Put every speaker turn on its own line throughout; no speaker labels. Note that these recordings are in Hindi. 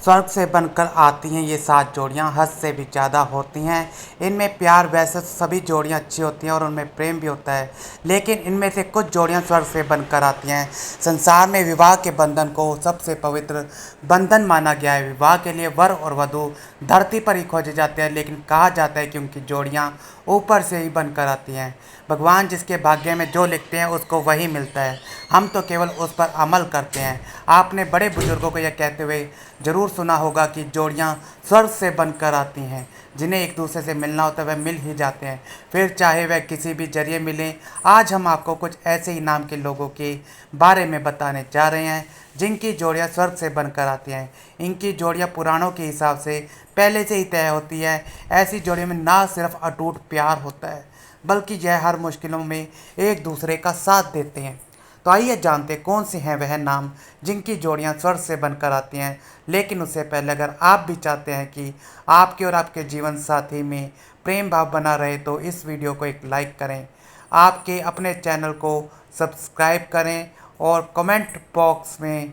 स्वर्ग से बनकर आती हैं ये 7 जोड़ियाँ, हद से भी ज़्यादा होती हैं। इनमें प्यार वैसे तो सभी जोड़ियाँ अच्छी होती हैं और उनमें प्रेम भी होता है, लेकिन इनमें से कुछ जोड़ियाँ स्वर्ग से बनकर आती हैं। संसार में विवाह के बंधन को सबसे पवित्र बंधन माना गया है। विवाह के लिए वर और वधू धरती पर ही खोजे जाते हैं, लेकिन कहा जाता है कि उनकी जोड़ियाँ ऊपर से ही बनकर आती हैं। भगवान जिसके भाग्य में जो लिखते हैं उसको वही मिलता है, हम तो केवल उस पर अमल करते हैं। आपने बड़े बुजुर्गों को यह कहते हुए ज़रूर सुना होगा कि जोड़ियाँ स्वर्ग से बनकर आती हैं। जिन्हें एक दूसरे से मिलना होता है वह मिल ही जाते हैं, फिर चाहे वह किसी भी जरिए मिलें। आज हम आपको कुछ ऐसे ही नाम के लोगों के बारे में बताने जा रहे हैं जिनकी जोड़ियाँ स्वर्ग से बनकर आती हैं। इनकी जोड़ियाँ पुराणों के हिसाब से पहले से ही तय होती है। ऐसी जोड़ियों में ना सिर्फ अटूट प्यार होता है, बल्कि यह हर मुश्किलों में एक दूसरे का साथ देते हैं। तो आइए जानते कौन से हैं वह नाम जिनकी जोड़ियां स्वर्ग से बनकर आती हैं। लेकिन उससे पहले अगर आप भी चाहते हैं कि आपके और आपके जीवन साथी में प्रेम भाव बना रहे तो इस वीडियो को एक लाइक करें, आपके अपने चैनल को सब्सक्राइब करें और कमेंट बॉक्स में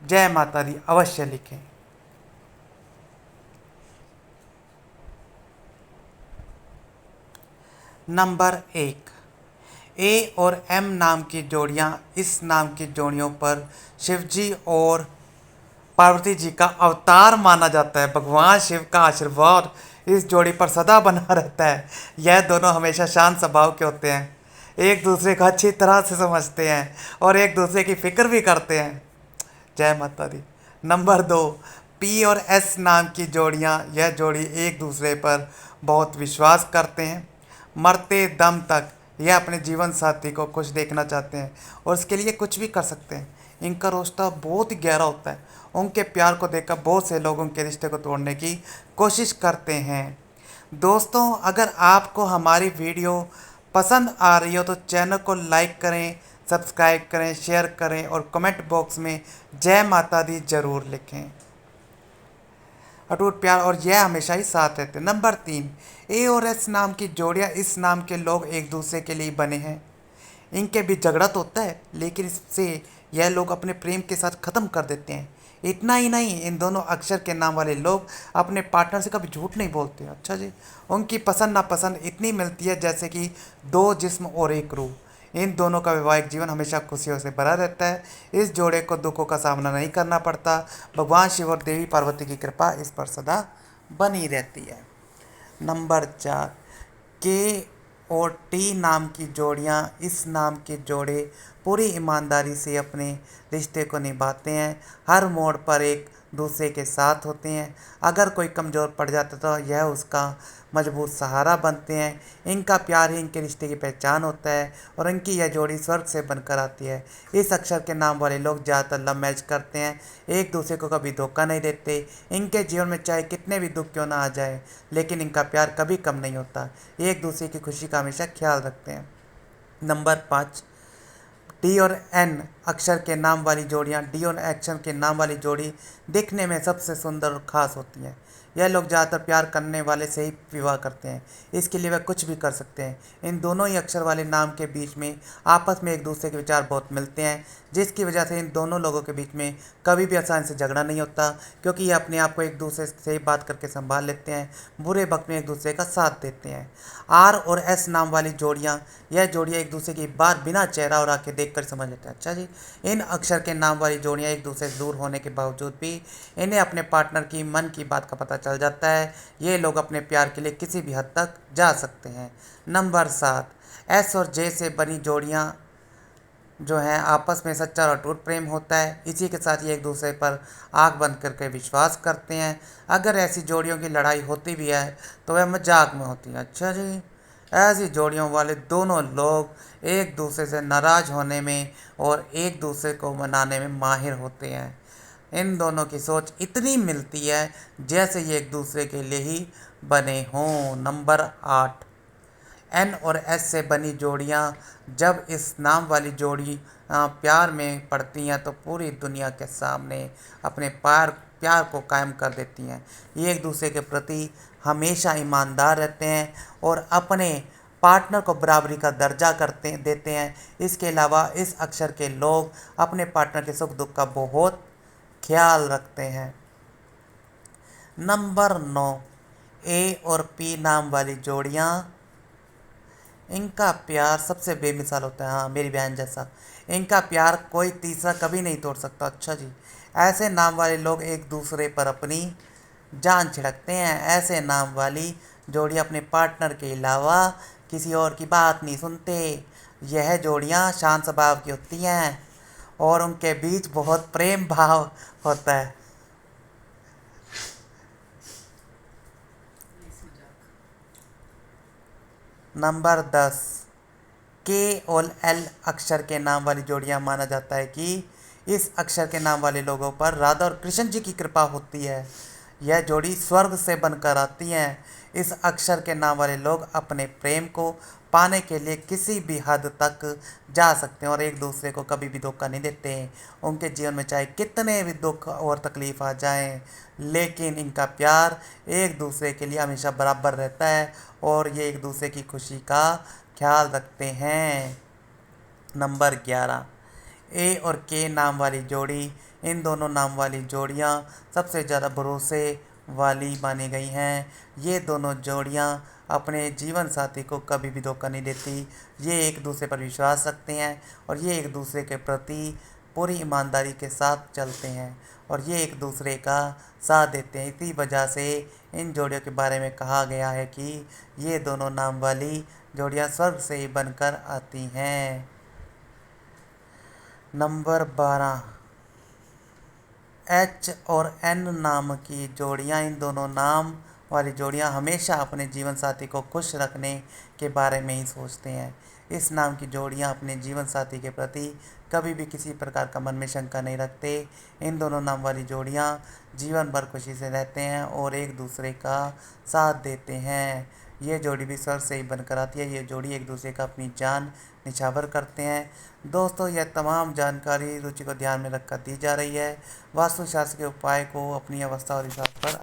जय माता दी अवश्य लिखें। नंबर 1, ए और एम नाम की जोड़ियाँ। इस नाम की जोड़ियों पर शिवजी और पार्वती जी का अवतार माना जाता है। भगवान शिव का आशीर्वाद इस जोड़ी पर सदा बना रहता है। यह दोनों हमेशा शांत स्वभाव के होते हैं, एक दूसरे को अच्छी तरह से समझते हैं और एक दूसरे की फिक्र भी करते हैं। जय माता दी। नंबर 2, पी और एस नाम की जोड़ियाँ। यह जोड़ी एक दूसरे पर बहुत विश्वास करते हैं। मरते दम तक यह अपने जीवन साथी को खुश देखना चाहते हैं और उसके लिए कुछ भी कर सकते हैं। इनका रिश्ता बहुत ही गहरा होता है। उनके प्यार को देखकर बहुत से लोग उनके रिश्ते को तोड़ने की कोशिश करते हैं। दोस्तों, अगर आपको हमारी वीडियो पसंद आ रही हो तो चैनल को लाइक करें, सब्सक्राइब करें, शेयर करें और कमेंट बॉक्स में जय माता दी जरूर लिखें। अटूट प्यार और यह हमेशा ही साथ रहते हैं। नंबर 3, ए और एस नाम की जोड़ियाँ। इस नाम के लोग एक दूसरे के लिए बने हैं। इनके बीच झगड़ा तो होता है, लेकिन इससे यह लोग अपने प्रेम के साथ ख़त्म कर देते हैं। इतना ही नहीं, इन दोनों अक्षर के नाम वाले लोग अपने पार्टनर से कभी झूठ नहीं बोलते। अच्छा जी। उनकी पसंद नापसंद इतनी मिलती है जैसे कि दो जिस्म और एक रूह। इन दोनों का वैवाहिक जीवन हमेशा खुशियों से भरा रहता है। इस जोड़े को दुखों का सामना नहीं करना पड़ता। भगवान शिव और देवी पार्वती की कृपा इस पर सदा बनी रहती है। नंबर 4, के और टी नाम की जोड़ियाँ। इस नाम के जोड़े पूरी ईमानदारी से अपने रिश्ते को निभाते हैं, हर मोड़ पर एक दूसरे के साथ होते हैं। अगर कोई कमज़ोर पड़ जाता तो यह उसका मजबूत सहारा बनते हैं। इनका प्यार ही इनके रिश्ते की पहचान होता है और इनकी यह जोड़ी स्वर्ग से बनकर आती है। इस अक्षर के नाम वाले लोग ज़्यादातर लव मैरिज करते हैं, एक दूसरे को कभी धोखा नहीं देते। इनके जीवन में चाहे कितने भी दुख क्यों ना आ जाए, लेकिन इनका प्यार कभी कम नहीं होता। एक दूसरे की खुशी का हमेशा ख्याल रखते हैं। नंबर 5, डी और एन अक्षर के नाम वाली जोड़ियाँ। डी और अक्षर के नाम वाली जोड़ी दिखने में सबसे सुंदर और ख़ास होती हैं। यह लोग ज़्यादातर प्यार करने वाले से ही विवाह करते हैं, इसके लिए वह कुछ भी कर सकते हैं। इन दोनों ही अक्षर वाले नाम के बीच में आपस में एक दूसरे के विचार बहुत मिलते हैं, जिसकी वजह से इन दोनों लोगों के बीच में कभी भी आसानी से झगड़ा नहीं होता, क्योंकि ये अपने आप को एक दूसरे से बात करके संभाल लेते हैं, बुरे वक्त में एक दूसरे का साथ देते हैं। आर और एस नाम वाली जोड़ियाँ। यह जोड़ियाँ एक दूसरे की बात बिना चेहरा और आंखें देखकर समझ लेते हैं। अच्छा जी। इन अक्षर के नाम वाली जोड़ियाँ एक दूसरे से दूर होने के बावजूद भी इन्हें अपने पार्टनर की मन की बात का पता चल जाता है। ये लोग अपने प्यार के लिए किसी भी हद तक जा सकते हैं। नंबर 7, एस और जे से बनी जोड़ियाँ जो हैं आपस में सच्चा और अटूट प्रेम होता है। इसी के साथ ये एक दूसरे पर आंख बंद करके विश्वास करते हैं। अगर ऐसी जोड़ियों की लड़ाई होती भी है तो वह मजाक में होती है। अच्छा जी। ऐसी जोड़ियों वाले दोनों लोग एक दूसरे से नाराज़ होने में और एक दूसरे को मनाने में माहिर होते हैं। इन दोनों की सोच इतनी मिलती है जैसे ये एक दूसरे के लिए ही बने हों। नंबर 8, एन और एस से बनी जोड़ियाँ। जब इस नाम वाली जोड़ी प्यार में पड़ती हैं तो पूरी दुनिया के सामने अपने प्यार को कायम कर देती हैं। ये एक दूसरे के प्रति हमेशा ईमानदार रहते हैं और अपने पार्टनर को बराबरी का दर्जा देते हैं। इसके अलावा इस अक्षर के लोग अपने पार्टनर के सुख दुख का बहुत ख्याल रखते हैं। नंबर 9, ए और पी नाम वाली जोड़ियाँ, इनका प्यार सबसे बेमिसाल होता है। हाँ, मेरी बहन जैसा। इनका प्यार कोई तीसरा कभी नहीं तोड़ सकता। अच्छा जी। ऐसे नाम वाले लोग एक दूसरे पर अपनी जान छिड़कते हैं। ऐसे नाम वाली जोड़ियाँ अपने पार्टनर के अलावा किसी और की बात नहीं सुनते। यह जोड़ियाँ शांत स्वभाव की होती हैं और उनके बीच बहुत प्रेम भाव होता है। नंबर 10, के और एल अक्षर के नाम वाली जोड़ियां माना जाता है कि इस अक्षर के नाम वाले लोगों पर राधा और कृष्ण जी की कृपा होती है। यह जोड़ी स्वर्ग से बनकर आती हैं। इस अक्षर के नाम वाले लोग अपने प्रेम को पाने के लिए किसी भी हद तक जा सकते हैं और एक दूसरे को कभी भी धोखा नहीं देते हैं। उनके जीवन में चाहे कितने भी दुख और तकलीफ आ जाएं, लेकिन इनका प्यार एक दूसरे के लिए हमेशा बराबर रहता है और ये एक दूसरे की खुशी का ख्याल रखते हैं। नंबर 11, ए और के नाम वाली जोड़ी, इन दोनों नाम वाली जोड़ियाँ सबसे ज़्यादा भरोसे वाली मानी गई हैं। ये दोनों जोड़ियाँ अपने जीवन साथी को कभी भी धोखा नहीं देती। ये एक दूसरे पर विश्वास रखते हैं और ये एक दूसरे के प्रति पूरी ईमानदारी के साथ चलते हैं और ये एक दूसरे का साथ देते हैं। इसी वजह से इन जोड़ियों के बारे में कहा गया है कि ये दोनों नाम वाली जोड़ियाँ स्वर्ग से ही बनकर आती हैं। नंबर 12, एच और एन नाम की जोड़ियाँ, इन दोनों नाम वाली जोड़ियाँ हमेशा अपने जीवन साथी को खुश रखने के बारे में ही सोचते हैं। इस नाम की जोड़ियाँ अपने जीवन साथी के प्रति कभी भी किसी प्रकार का मन में शंका नहीं रखते। इन दोनों नाम वाली जोड़ियाँ जीवन भर खुशी से रहते हैं और एक दूसरे का साथ देते हैं। ये जोड़ी भी स्वर्ग से ही बनकर आती है। ये जोड़ी एक दूसरे का अपनी जान निछावर करते हैं। दोस्तों, यह तमाम जानकारी रुचि को ध्यान में रखकर दी जा रही है। वास्तुशास्त्र के उपाय को अपनी अवस्था और हिसाब पर